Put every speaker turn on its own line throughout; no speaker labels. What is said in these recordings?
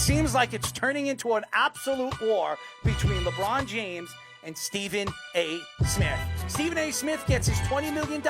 seems like it's turning into an absolute war between LeBron James and Stephen A. Smith. Stephen A. Smith gets his $20 million,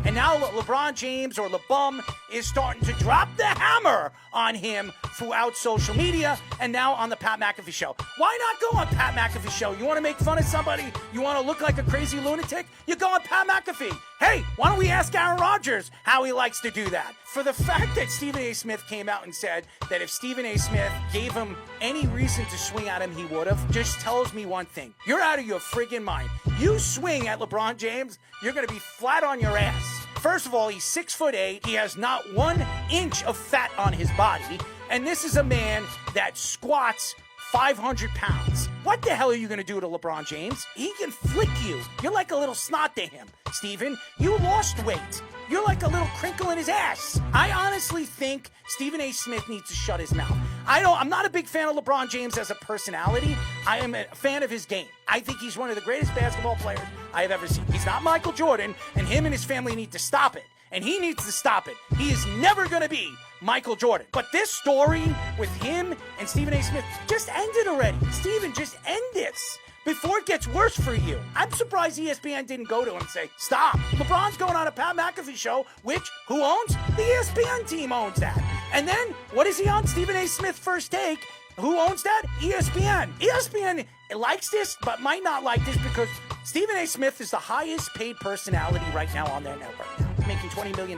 and now LeBron James, or LeBum, is starting to drop the hammer on him throughout social media and now on the Pat McAfee Show. Why not go on Pat McAfee Show? You want to make fun of somebody? You want to look like a crazy lunatic? You go on Pat McAfee. Hey, why don't we ask Aaron Rodgers how he likes to do that? For the fact that Stephen A. Smith came out and said that if Stephen A. Smith gave him any reason to swing at him, he would have, just tells me one thing. You're out of your friggin' mind. You swing at LeBron James, you're going to be flat on your ass. First of all, he's 6'8". He has not 1 inch of fat on his body. And this is a man that squats 500 pounds. What the hell are you going to do to LeBron James? He can flick you. You're like a little snot to him, Stephen. You lost weight. You're like a little crinkle in his ass. I honestly think Stephen A. Smith needs to shut his mouth. I'm not a big fan of LeBron James as a personality. I am a fan of his game. I think he's one of the greatest basketball players I have ever seen. He's not Michael Jordan, and him and his family need to stop it. And he needs to stop it. He is never going to be Michael Jordan. But this story with him and Stephen A. Smith just ended already. Stephen, just end this before it gets worse for you. I'm surprised ESPN didn't go to him and say, stop. LeBron's going on a Pat McAfee show, which, who owns? The ESPN team owns that. And then, what is he on? Stephen A. Smith First Take. Who owns that? ESPN. ESPN likes this, but might not like this because Stephen A. Smith is the highest paid personality right now on their network, making $20 million.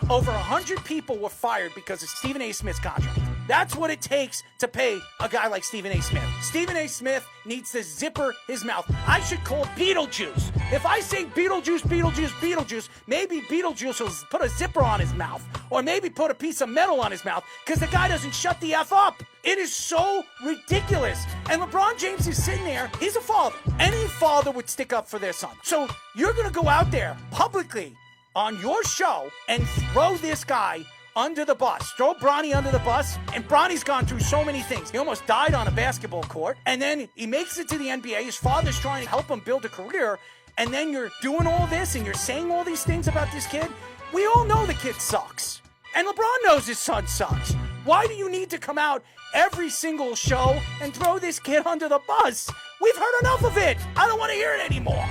Over 100 people were fired because of Stephen A. Smith's contract. That's what it takes to pay a guy like Stephen A. Smith. Stephen A. Smith needs to zipper his mouth. I should call Beetlejuice. If I say Beetlejuice, Beetlejuice, Beetlejuice, maybe Beetlejuice will put a zipper on his mouth or maybe put a piece of metal on his mouth because the guy doesn't shut the F up. It is so ridiculous. And LeBron James is sitting there. He's a father. Any father would stick up for their son. So you're going to go out there publicly on your show and throw this guy under the bus. Throw Bronny under the bus. And Bronny's gone through so many things. He almost died on a basketball court. And then he makes it to the NBA. His father's trying to help him build a career. And then you're doing all this and you're saying all these things about this kid. We all know the kid sucks. And LeBron knows his son sucks. Why do you need to come out every single show and throw this kid under the bus? We've heard enough of it. I don't want to hear it anymore.